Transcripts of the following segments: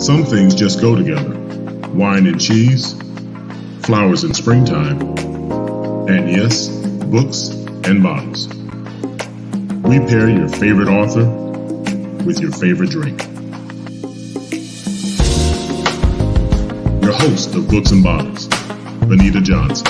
Some things just go together. Wine and cheese, flowers in springtime, and yes, books and bottles. We pair your favorite author with your favorite drink. Your host of Books and Bottles, Bonita Johnson.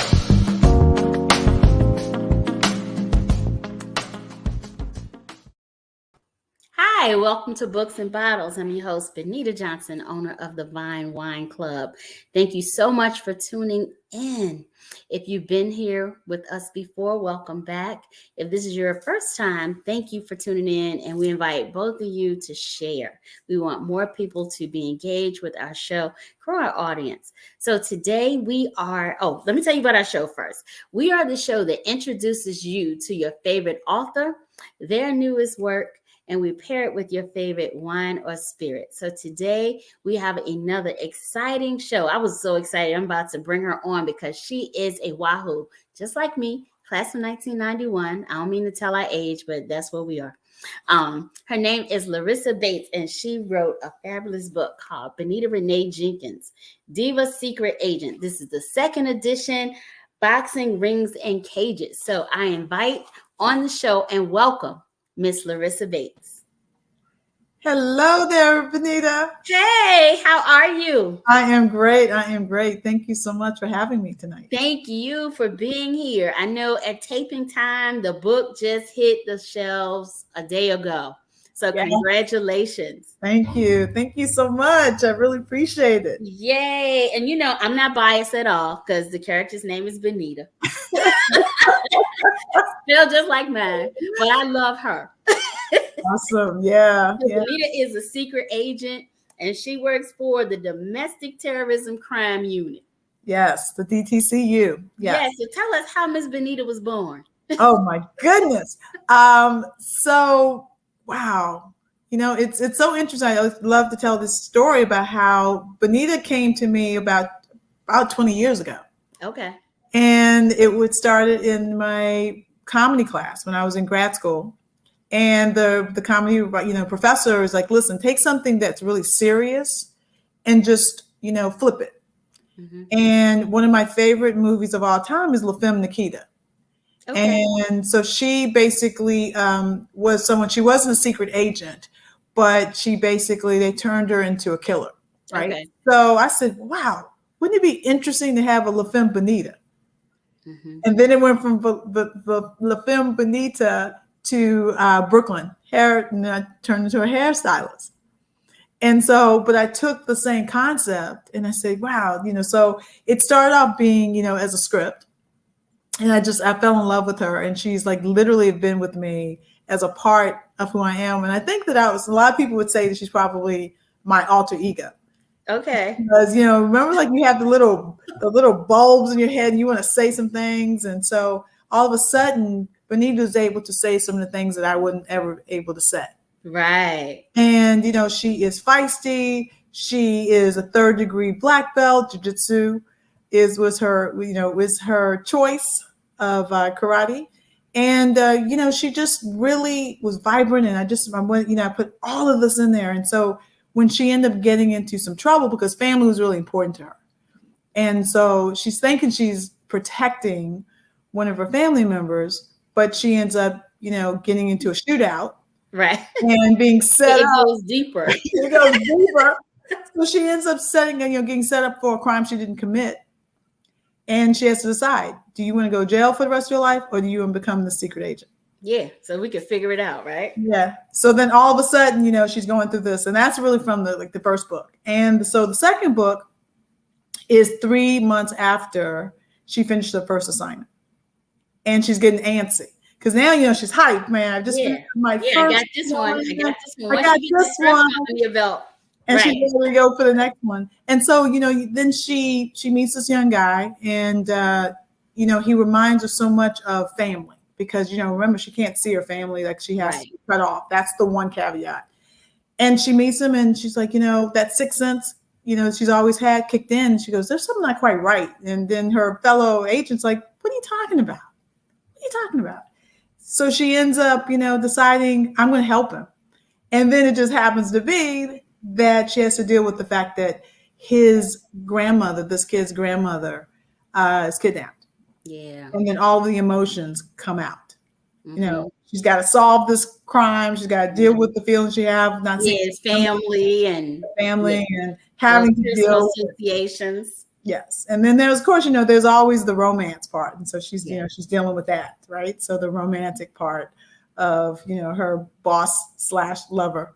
Hi, welcome to Books and Bottles. I'm your host, Bonita Johnson, owner of the Vine Wine Club. Thank you so much for tuning in. If you've been here with us before, welcome back. If this is your first time, thank you for tuning in, and we invite both of you to share. We want more people to be engaged with our show, grow our audience. So today we are, let me tell you about our show first. We are the show that introduces you to your favorite author, their newest work, and we pair it with your favorite wine or spirit. So today we have another exciting show. I was so excited. I'm about to bring her on because she is a Wahoo, just like me, class of 1991. I don't mean to tell our age, but that's where we are. Her name is Lorisa Bates, and she wrote a fabulous book called Bonita Renee Jenkins, Diva Secret Agent. This is the second edition, Boxing, Rings, and Cages. So I invite on the show and welcome Miss Lorisa Bates. Hello there, Bonita. Hey, how are you? I am great. Thank you so much for having me tonight. Thank you for being here. I know at taping time, the book just hit the shelves a day ago. So Congratulations. Thank you. Thank you so much. I really appreciate it. Yay. And you know, I'm not biased at all because the character's name is Bonita. Still just like mine, but I love her. Awesome. Yeah. Bonita is a secret agent, and she works for the Domestic Terrorism Crime Unit. Yes, the DTCU. Yes. So tell us how Ms Bonita was born. Oh my goodness. So wow. You know, it's so interesting. I love to tell this story about how Bonita came to me about 20 years ago. Okay. And it started in my comedy class when I was in grad school. And the comedy, professor is like, listen, take something that's really serious and just, flip it. Mm-hmm. And one of my favorite movies of all time is La Femme Nikita. Okay. And so she basically was someone, she wasn't a secret agent, but they turned her into a killer. Right. Okay. So I said, wow, wouldn't it be interesting to have a La Femme Bonita? Mm-hmm. And then it went from La Femme Bonita to Brooklyn hair, and then I turned into a hairstylist. And so, but I took the same concept and I said, wow, so it started off being, as a script. And I fell in love with her, and she's like literally been with me as a part of who I am. And I think that a lot of people would say that she's probably my alter ego. Okay. Because, remember, like you have the little bulbs in your head and you want to say some things. And so all of a sudden, Bonita was able to say some of the things that I wasn't ever able to say. Right. And, she is feisty. She is a 3rd degree black belt. Jiu-jitsu was her choice of karate. And, she just really was vibrant. And I put all of this in there. And so when she ended up getting into some trouble, because family was really important to her. And so she's thinking she's protecting one of her family members, but she ends up, getting into a shootout. Right. And being set up. It goes deeper. It goes deeper. So she ends up getting set up for a crime she didn't commit. And she has to decide, do you want to go to jail for the rest of your life, or do you want to become the secret agent? Yeah, so we can figure it out, right? Yeah. So then all of a sudden, she's going through this, and that's really from the first book. And so the second book is 3 months after she finished the first assignment, and she's getting antsy because now she's hyped, man. I just finished my first. I got this one. I got this one. On your belt. And she's ready to go for the next one. And so, then she meets this young guy, and he reminds her so much of family. Because, remember, she can't see her family, like she has to cut off. That's the one caveat. And she meets him, and she's like, that sixth sense, she's always had kicked in. And she goes, there's something not quite right. And then her fellow agent's like, what are you talking about? What are you talking about? So she ends up, deciding I'm going to help him. And then it just happens to be that she has to deal with the fact that his grandmother, this kid's grandmother, is kidnapped. Yeah. And then all the emotions come out. Mm-hmm. You know, she's got to solve this crime. She's got to deal with the feelings she have, not seeing his family and and having to personal deal associations. Yes. And then there's, of course, you know, there's always the romance part. And so she's, you Yeah. know, she's dealing with that, right? So the romantic part of, you know, her boss/lover.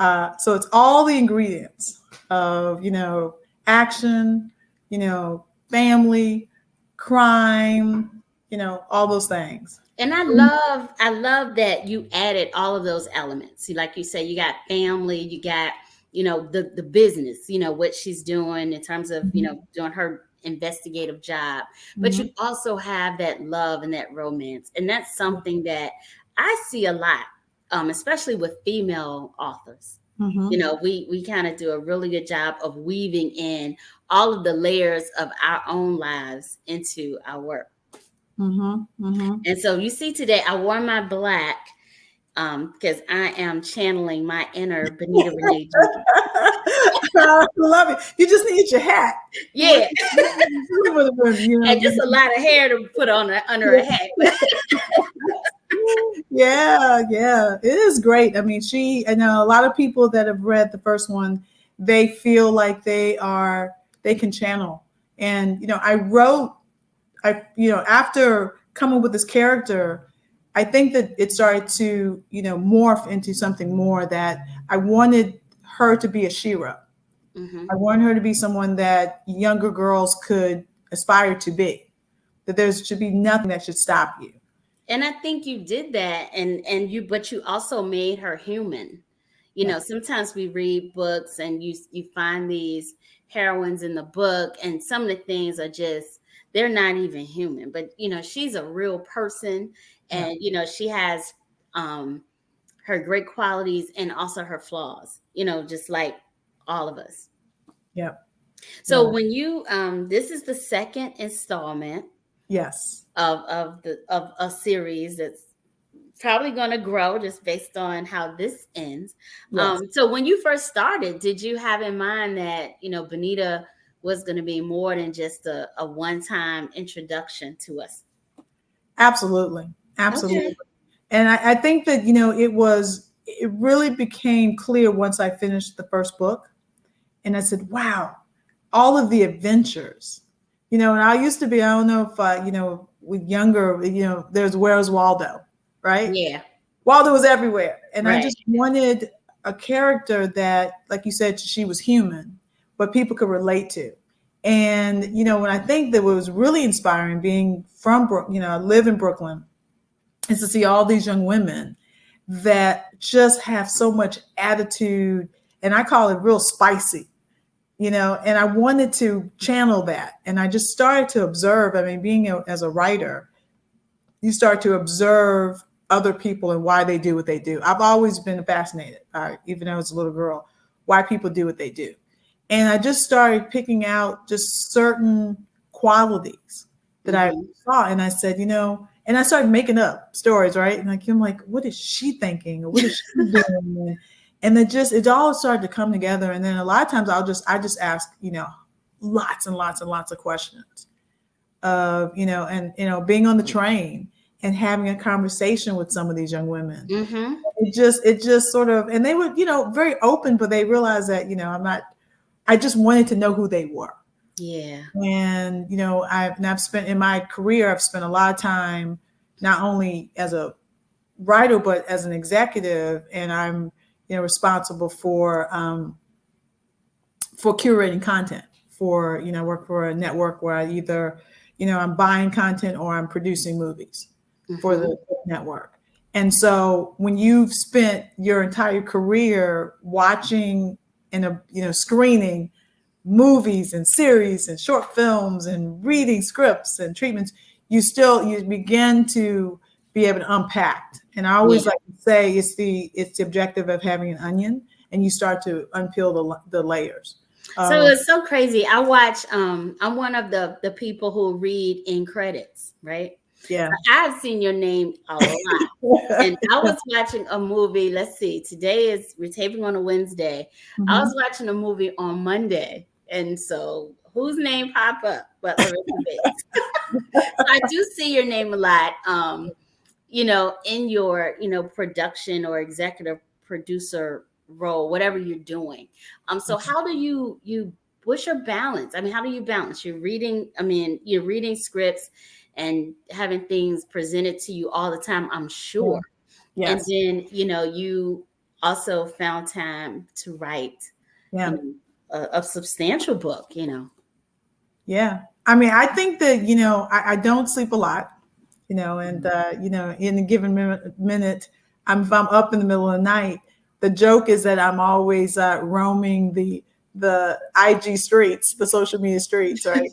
So it's all the ingredients of, you know, action, you know, family, crime, you know, all those things. And I love that you added all of those elements. See, like you say, you got family, you got, you know, the business, you know, what she's doing in terms of, you know, doing her investigative job. But you also have that love and that romance. And that's something that I see a lot, especially with female authors. You know, we kind of do a really good job of weaving in all of the layers of our own lives into our work. And so you see today, I wore my black because I am channeling my inner Bonita Renee Jenkins. I love it. You just need your hat. Yeah. You know, And just a lot of hair to put on under a hat. Yeah, it is great. I mean, I know a lot of people that have read the first one, they feel like they can channel. And, you know, after coming with this character, I think that it started to, you know, morph into something more that I wanted her to be a Shira. I wanted her to be someone that younger girls could aspire to be, that there should be nothing that should stop you. And I think you did that, but you also made her human. You know, sometimes we read books and you find these heroines in the book, and some of the things are just, they're not even human. But you know, she's a real person, and you know, she has her great qualities and also her flaws. You know, just like all of us. Yep. So when you this is the second installment. Yes. Of a series that's probably going to grow just based on how this ends. Yes. So when you first started, did you have in mind that, you know, Bonita was going to be more than just a one-time introduction to us? Absolutely. Okay. And I think that, you know, it really became clear once I finished the first book, and I said, wow, all of the adventures, you know. And I used to be, I don't know if, you know, with younger, you know, there's Where's Waldo, right? Yeah. Waldo was everywhere. And Right. I just wanted a character that, like you said, she was human, but people could relate to. And, you know, when I think that what was really inspiring being from, you know, I live in Brooklyn, is to see all these young women that just have so much attitude, and I call it real spicy, you know, and I wanted to channel that. And I just started to observe. I mean, as a writer, you start to observe other people and why they do what they do. I've always been fascinated, even though I was a little girl, why people do what they do. And I just started picking out just certain qualities that I saw. And I said, you know, and I started making up stories, right? And I'm like, what is she thinking? Or what is she doing? And it all started to come together. And then a lot of times I just ask, you know, lots and lots and lots of questions of, you know, and, you know, being on the train and having a conversation with some of these young women. It just sort of, and they were, you know, very open, but they realized that, you know, I just wanted to know who they were. Yeah. And, you know, I've spent in my career, I've spent a lot of time, not only as a writer, but as an executive. And I'm, you know, responsible for curating content for, you know, work for a network where I either, you know, I'm buying content or I'm producing movies for the network. And so when you've spent your entire career watching and, you know, screening movies and series and short films and reading scripts and treatments, you begin to be able to unpack. And I always like to say it's the objective of having an onion, and you start to unpeel the layers. So it's so crazy. I watch, I'm one of the people who read in credits, right? Yeah. I've seen your name a lot. And I was watching a movie. Let's see. We're taping on a Wednesday. I was watching a movie on Monday. And so whose name pop up but Lorisa Bates? So I do see your name a lot. In your, production or executive producer role, whatever you're doing. So how do you what's your balance? I mean, how do you balance? You're reading scripts and having things presented to you all the time, I'm sure. Yeah. And Yes. then, you also found time to write, Yeah. a substantial book, Yeah. I mean, I think that, I don't sleep a lot, and, in a given minute, if I'm up in the middle of the night, the joke is that I'm always roaming the IG streets, the social media streets, right?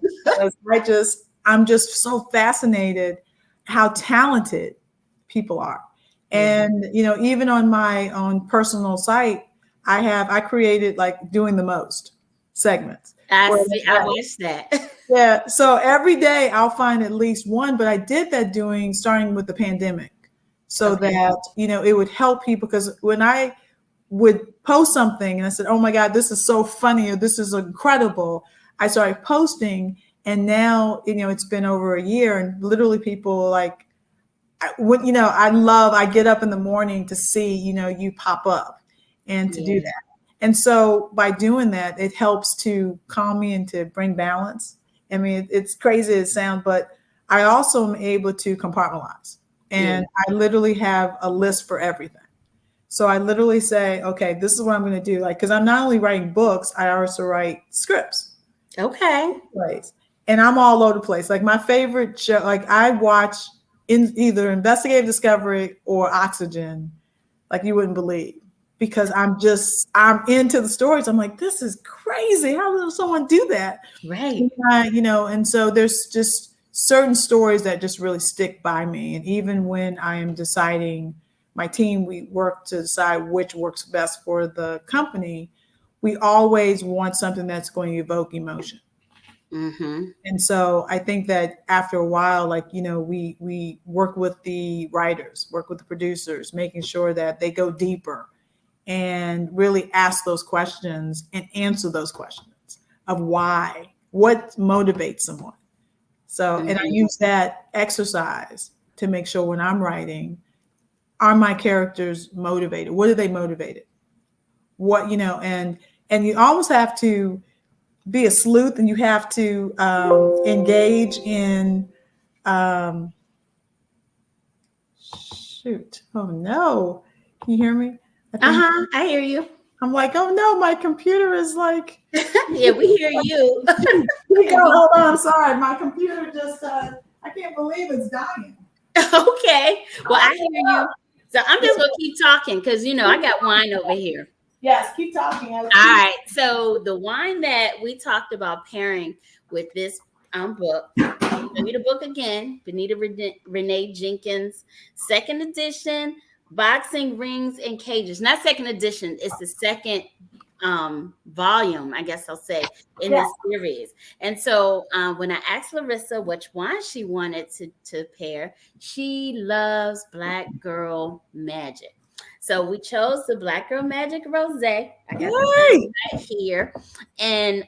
Because I'm just so fascinated how talented people are. And, even on my own personal site, I created like doing the most segments. I watched that. Yeah. So every day I'll find at least one, but I did that starting with the pandemic so that, it would help people. Because when I would post something and I said, oh my God, this is so funny, or this is incredible, I started posting. And now, it's been over a year, and literally people like, I get up in the morning to see, you pop up and to do that. And so by doing that, it helps to calm me and to bring balance. I mean, it's crazy as it sounds, but I also am able to compartmentalize. And I literally have a list for everything. So I literally say, okay, this is what I'm going to do. Like, because I'm not only writing books, I also write scripts. Okay. Right. And I'm all over the place. Like my favorite show, like I watch in either Investigative Discovery or Oxygen, like you wouldn't believe. Because I'm into the stories. I'm like, this is crazy. How does someone do that? Right. And so there's just certain stories that just really stick by me. And even when I am deciding, my team, we work to decide which works best for the company. We always want something that's going to evoke emotion. Mm-hmm. And so I think that after a while, like, we work with the writers, work with the producers, making sure that they go deeper and really ask those questions and answer those questions of why, what motivates someone. So, and I use that exercise to make sure when I'm writing, are my characters motivated? What are they motivated? What, and you almost have to be a sleuth, and you have to engage in, shoot. Oh no. Can you hear me? I hear you. I'm like, oh no, my computer is like. Yeah, we hear you. Hold on, I'm sorry. My computer just, I can't believe it's dying. Okay. Well, I hear you. So I'm just going to keep talking because, I got wine over here. Yes, keep talking. All right. So the wine that we talked about pairing with this book, I'll show you the book again, Bonita Renee Jenkins, second edition, Boxing Rings and Cages. Not second edition, it's the second volume, I guess I'll say, in this series. And so when I asked Lorisa which wine she wanted to pair, she loves Black Girl Magic. So we chose the Black Girl Magic Rosé. I got it right here. And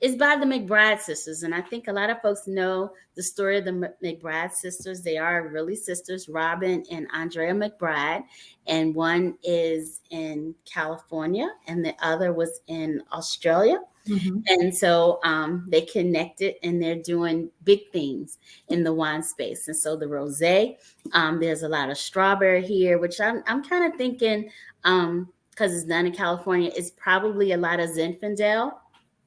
it's by the Mcbride Sisters. And I think a lot of folks know the story of the Mcbride Sisters. They are really sisters, Robin and Andrea McBride. And one is in California and the other was in Australia. Mm-hmm. And so they connected and they're doing big things in the wine space. And so the rosé, there's a lot of strawberry here, which I'm kind of thinking, because it's done in California, it's probably a lot of Zinfandel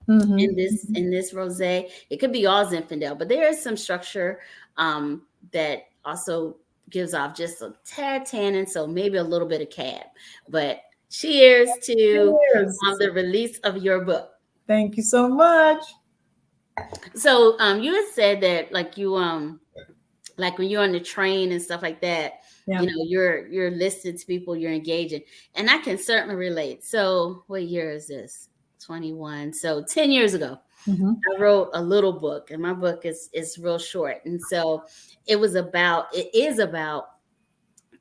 in this rosé. It could be all Zinfandel, but there is some structure that also gives off just a tad tannin, so maybe a little bit of cab. But cheers to the release of your book. Thank you so much. So you had said that like you like when you're on the train and stuff like that, you're listening to people, you're engaging. And I can certainly relate. So what year is this? 21. So 10 years ago. I wrote a little book, and my book is real short. And so it is about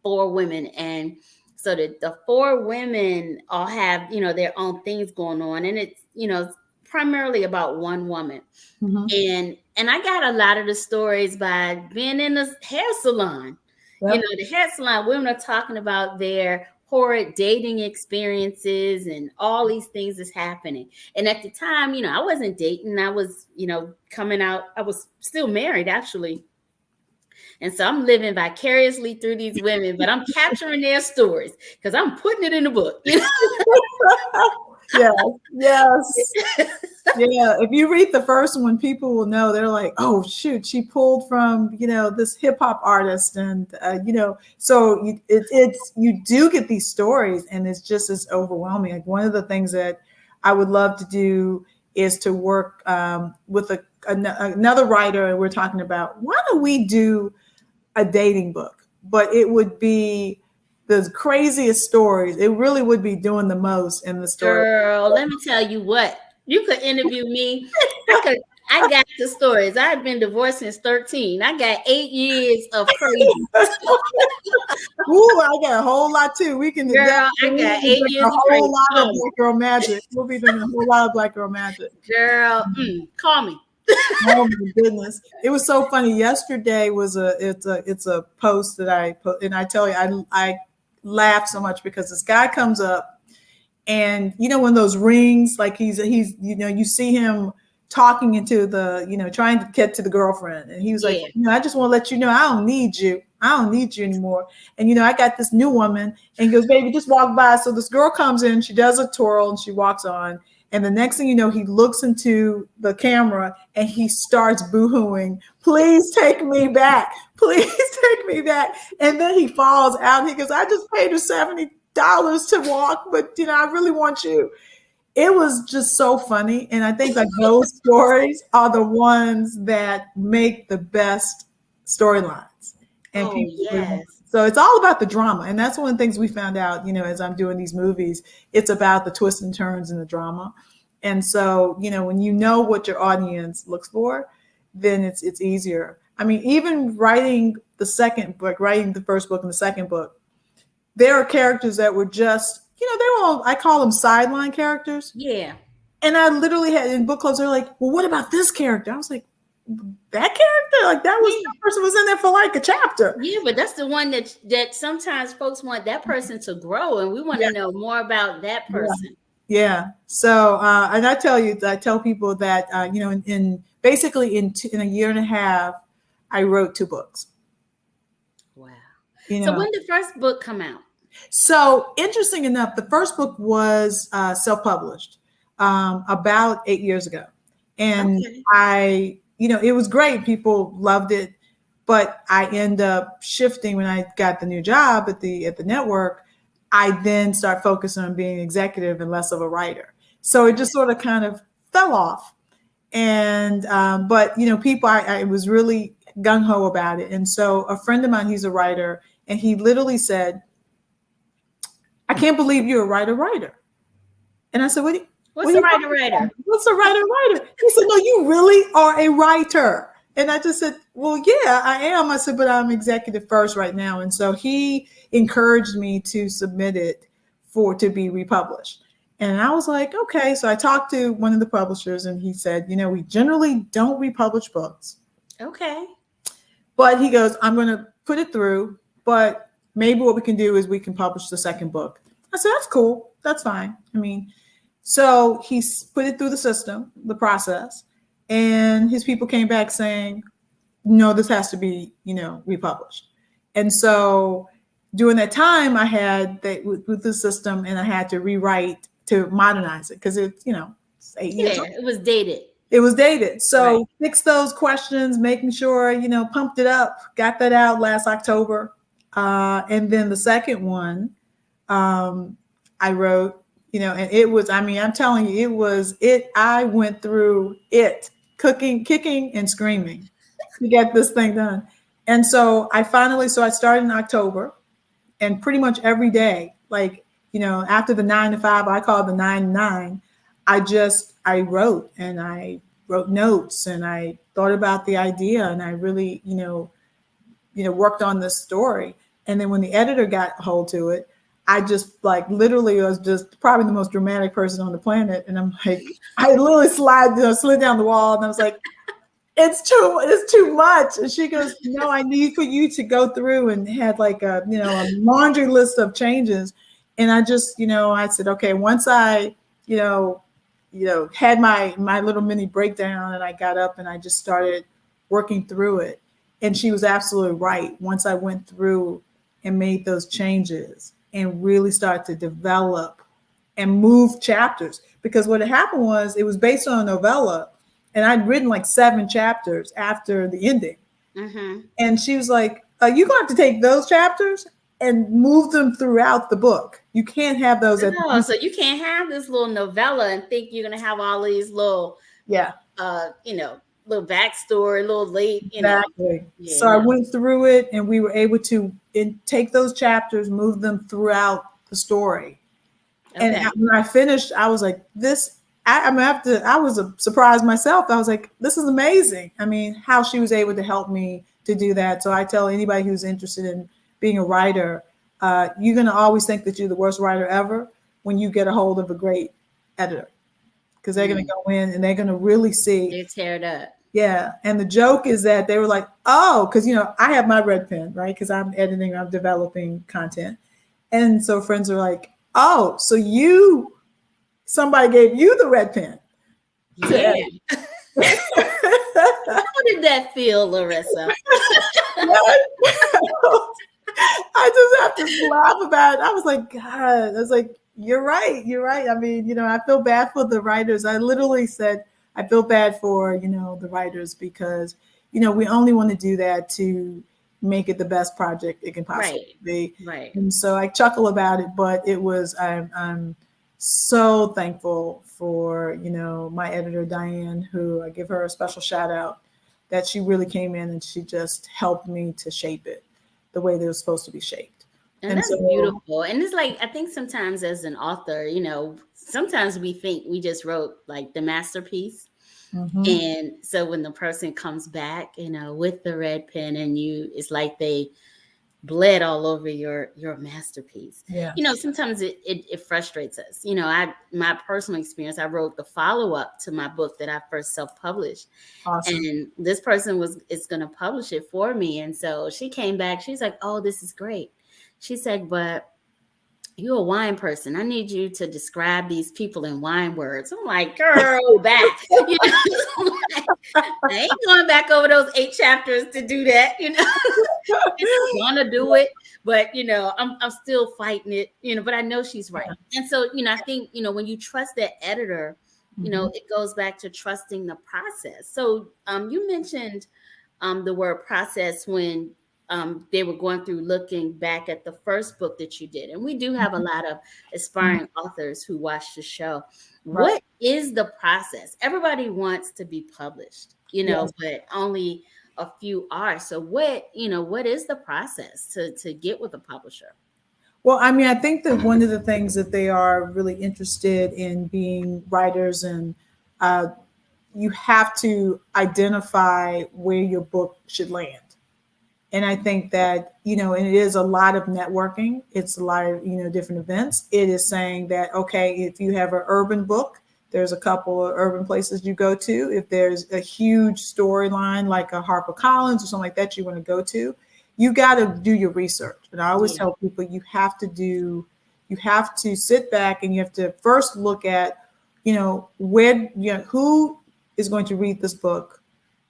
four women. And so the four women all have, their own things going on. And it's, primarily about one woman. And I got a lot of the stories by being in a hair salon. Yep. The hair salon, women are talking about their horrid dating experiences and all these things that's happening. And at the time, I wasn't dating. I was, coming out. I was still married, actually. And so I'm living vicariously through these women, but I'm capturing their stories because I'm putting it in the book. Yes. Yeah. If you read the first one, people will know. They're like, oh, shoot, she pulled from, this hip hop artist. And, so you do get these stories, and it's just as overwhelming. Like, one of the things that I would love to do is to work with another writer. And we're talking about, why don't we do a dating book? But it would be the craziest stories. It really would be doing the most in the story. Girl, let me tell you what. You could interview me. I got the stories. I've been divorced since 13. I got 8 years of crazy. Ooh, I got a whole lot too. We can. Girl, I got 8 years a of whole crazy. lot of Black Girl Magic. We'll be doing a whole lot of Black Girl Magic. Girl, call me. Oh my goodness. It was so funny. Yesterday was it's a post that I put, and I tell you, I laughed so much because this guy comes up, and when those rings, like he's you see him talking into the, trying to get to the girlfriend, and he was like, I just want to let you know, I don't need you anymore. And I got this new woman, and he goes, baby, just walk by. So this girl comes in, she does a twirl, and she walks on. And the next thing you know, he looks into the camera and he starts boo-hooing, please take me back. Please take me back. And then he falls out. He goes, I just paid her $70 to walk, but I really want you. It was just so funny. And I think like those stories are the ones that make the best storylines. And so it's all about the drama. And that's one of the things we found out, as I'm doing these movies, it's about the twists and turns in the drama. And so, when you know what your audience looks for, then it's easier. I mean, even writing the second book, writing the first book and the second book, there are characters that were just, they were all, I call them sideline characters. Yeah. And I literally had in book clubs, they're like, well, what about this character? I was like, that character, like that person was in there for like a chapter. Yeah, but that's the one that sometimes folks want that person to grow, and we want to know more about that person. Yeah. So, and I tell people that in basically in a year and a half, I wrote 2 books. Wow. So when did the first book come out? So interesting enough, the first book was self-published about 8 years ago, and it was great. People loved it, but I end up shifting when I got the new job at the network. I then start focusing on being executive and less of a writer. So it just sort of kind of fell off. And but people, I was really gung ho about it. And so a friend of mine, he's a writer, and he literally said, "I can't believe you're a writer." And I said, "What's a writer? What's a writer?" He said, "No, you really are a writer." And I just said, well, yeah, I am. I said, but I'm executive first right now. And so he encouraged me to submit it to be republished. And I was like, okay. So I talked to one of the publishers, and he said, we generally don't republish books. Okay. But he goes, I'm going to put it through, but maybe what we can do is we can publish the second book. I said, that's cool. That's fine. I mean, so he put it through the system, the process. And his people came back saying, no, this has to be, republished. And so during that time, I had that with the system, and I had to rewrite to modernize it because it's 8 years old. It was dated. It was dated. So fix those questions, making sure, pumped it up, got that out last October. And then the second one I wrote, and it was, I'm telling you, I went through it, kicking and screaming to get this thing done. And so I started in October, and pretty much every day, like, after the 9 to 5, I call it the 9 to 9, I wrote, and I wrote notes and I thought about the idea and I really, worked on this story. And then when the editor got hold to it, I just like literally was just probably the most dramatic person on the planet. And I'm like, I literally slid down the wall and I was like, it's too much. And she goes, no, I need for you to go through, and had like a laundry list of changes. And I just, I said, okay, once I, had my little mini breakdown and I got up and I just started working through it. And she was absolutely right. Once I went through and made those changes and really started to develop and move chapters, because what had happened was it was based on a novella and I'd written like 7 chapters after the ending. Mm-hmm. And she was like, you're going to have to take those chapters and move them throughout the book. You can't have those at Oh, so you can't have this little novella and think you're going to have all these little, little backstory, little late, Exactly. Yeah, so I went through it and we were able to take those chapters, move them throughout the story. Okay. And when I finished, I was like, I was surprised myself. I was like, this is amazing. I mean, how she was able to help me to do that. So I tell anybody who's interested in being a writer, you're going to always think that you're the worst writer ever when you get a hold of a great editor, because they're going to go in and they're going to really see. They tear it up. Yeah. And the joke is that they were like, oh, because, I have my red pen, right? Because I'm editing, I'm developing content. And so friends are like, oh, so somebody gave you the red pen. Yeah. How did that feel, Lorisa? I just have to laugh about it. I was like, God, I was like, you're right. I mean, I feel bad for the writers. I literally said, I feel bad for, the writers, because, we only want to do that to make it the best project it can possibly be. Right. And so I chuckle about it, but it was, I'm so thankful for, my editor, Diane, who I give her a special shout out, that she really came in and she just helped me to shape it the way they were supposed to be shaped. And that's beautiful. And it's like, I think sometimes as an author, sometimes we think we just wrote like the masterpiece. Mm-hmm. And so when the person comes back, with the red pen and it's like they bled all over your masterpiece. Yeah. Sometimes it frustrates us. My personal experience, I wrote the follow-up to my book that I first self-published. Awesome. And this person is going to publish it for me. And so she came back, she's like, oh, this is great. She said, but you're a wine person. I need you to describe these people in wine words. I'm like, girl, back. I ain't going back over those 8 chapters to do that. It's gonna do it, but I'm still fighting it. But I know she's right. And so I think when you trust that editor, it goes back to trusting the process. So you mentioned the word process when they were going through looking back at the first book that you did. And we do have a lot of aspiring authors who watch the show. Right. What is the process? Everybody wants to be published, but only a few are. So what is the process to get with a publisher? Well, I mean, I think that one of the things that they are really interested in being writers, and you have to identify where your book should land. And I think that, and it is a lot of networking. It's a lot of, different events. It is saying that, okay, if you have an urban book, there's a couple of urban places you go to. If there's a huge storyline like a HarperCollins or something like that you want to go to, you got to do your research. And I always tell people you have to sit back and you have to first look at, who is going to read this book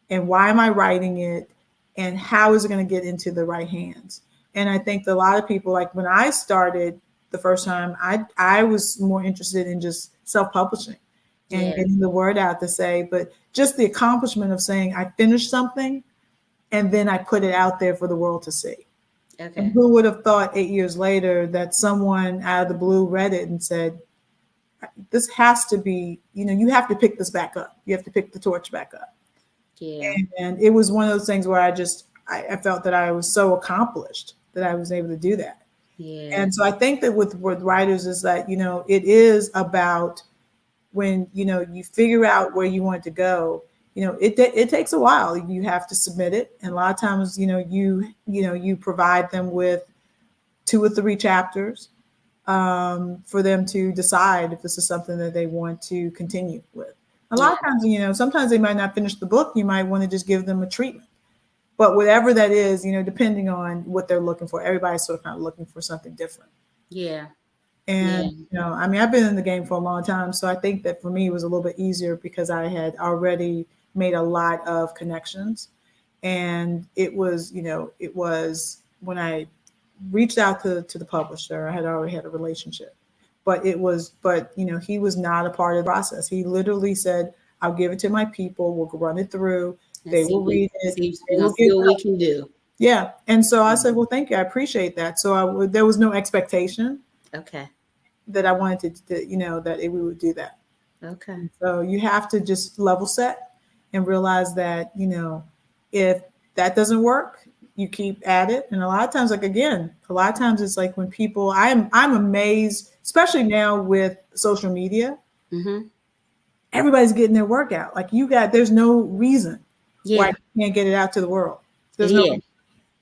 and why am I writing it? And how is it going to get into the right hands? And I think that a lot of people, like when I started the first time, I was more interested in just self-publishing and getting the word out to say, but just the accomplishment of saying I finished something and then I put it out there for the world to see. Okay. And who would have thought 8 years later that someone out of the blue read it and said, this has to be, you have to pick this back up. You have to pick the torch back up. Yeah. And it was one of those things where I felt that I was so accomplished that I was able to do that. Yeah. And so I think that with writers is that, it is about when, you figure out where you want to go, it takes a while. You have to submit it. And a lot of times, you provide them with 2 or 3 chapters for them to decide if this is something that they want to continue with. A lot of times, sometimes they might not finish the book. You might want to just give them a treatment. But whatever that is, depending on what they're looking for, everybody's sort of kind of looking for something different. Yeah. And, I've been in the game for a long time. So I think that for me, it was a little bit easier because I had already made a lot of connections. And it was when I reached out to the publisher, I had already had a relationship. But he was not a part of the process. He literally said, I'll give it to my people. We'll run it through. They will read it. See what we can do. Yeah. And so I said, well, thank you. I appreciate that. So there was no expectation. Okay. That I wanted to that we would do that. Okay. So you have to just level set and realize that, if that doesn't work, you keep at it. And a lot of times, it's like when people, I'm amazed, especially now with social media, everybody's getting their work out. Like there's no reason why you can't get it out to the world. There's no.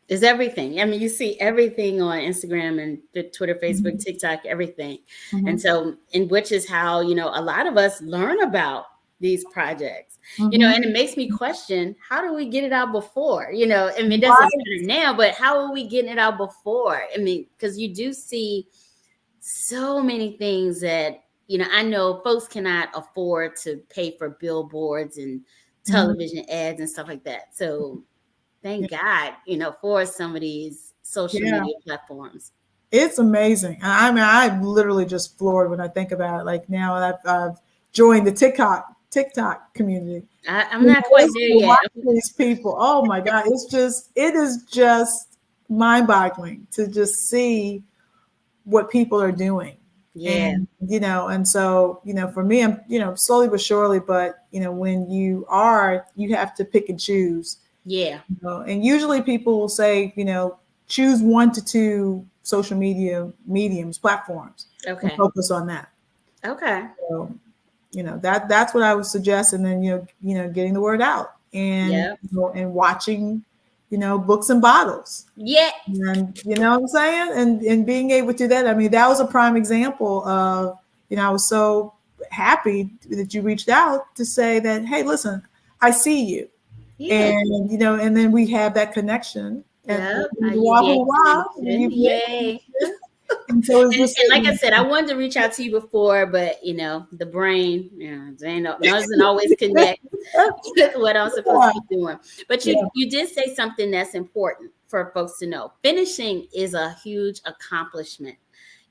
It's everything. I mean, you see everything on Instagram and Twitter, Facebook, TikTok, everything. And so, which is how, a lot of us learn about these projects, and it makes me question, how do we get it out before? I mean, it doesn't matter now, but how are we getting it out before? I mean, because you do see so many things that, I know folks cannot afford to pay for billboards and television ads and stuff like that. So thank God, for some of these social media platforms. It's amazing. I mean, I'm literally just floored when I think about it. Like now I've joined the TikTok community. I'm not quite there yet. These people, oh my God, it is just mind-boggling to just see what people are doing. Yeah. And, and so, for me, I'm, slowly but surely, but, when you have to pick and choose. Yeah. And usually people will say, choose 1 to 2 social media mediums, platforms. Okay. And focus on that. Okay. So, that's what I would suggest. And then, getting the word out and, and watching, Books and Bottles. Yeah. And you know what I'm saying? And being able to do that. I mean, that was a prime example of, I was so happy that you reached out to say that, hey, listen, I see you. Yeah. And, and then we have that connection. Yeah. And so it's just, and like I said, I wanted to reach out to you before, but the brain, doesn't always connect with what I'm supposed to be doing. But you did say something that's important for folks to know. Finishing is a huge accomplishment.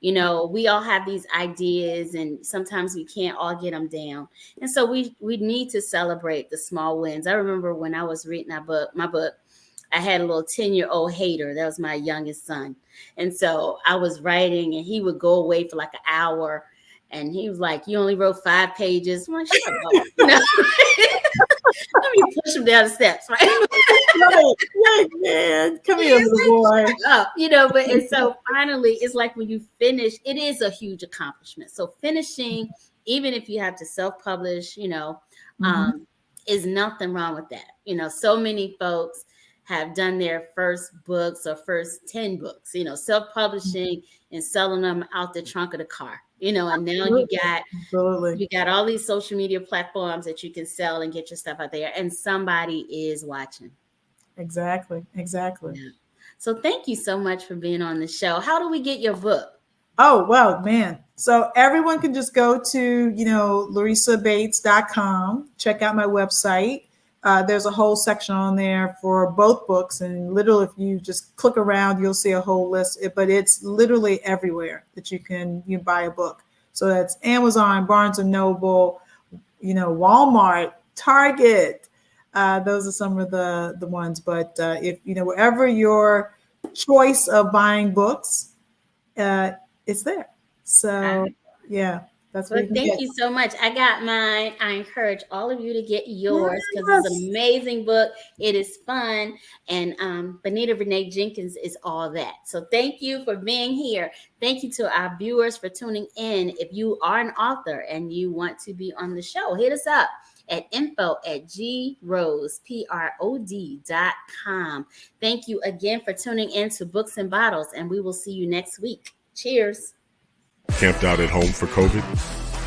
We all have these ideas, and sometimes we can't all get them down. And so we need to celebrate the small wins. I remember when I was reading my book, I had a little 10-year-old hater. That was my youngest son. And so I was writing, and he would go away for like an hour. And he was like, you only wrote 5 pages. I'm like, shut up. Let me push him down the steps. Right, man. Come here, little boy. And so finally, it's like when you finish, it is a huge accomplishment. So finishing, even if you have to self-publish, is nothing wrong with that. So many folks have done their first books or first 10 books, self-publishing and selling them out the trunk of the car, and now you got all these social media platforms that you can sell and get your stuff out there, and somebody is watching. Exactly. Yeah. So thank you so much for being on the show. How do we get your book? Oh, well, man. So everyone can just go to, LorisaBates.com, check out my website. There's a whole section on there for both books, and literally, if you just click around, you'll see a whole list. But it's literally everywhere that you can buy a book. So that's Amazon, Barnes and Noble, Walmart, Target. Those are some of the ones. But if wherever your choice of buying books, it's there. So yeah. That's Well, what you can thank get. you so much. I got mine. I encourage all of you to get yours because it's an Yes. amazing book. It is fun. And Bonita Renee Jenkins is all that. So thank you for being here. Thank you to our viewers for tuning in. If you are an author and you want to be on the show, hit us up at info@grod.com. Thank you again for tuning in to Books and Bottles, and we will see you next week. Cheers. Camped out at home for COVID?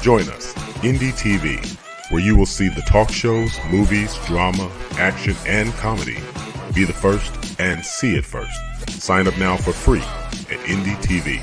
Join us, Indie TV, where you will see the talk shows, movies, drama, action, and comedy. Be the first and see it first. Sign up now for free at Indie TV.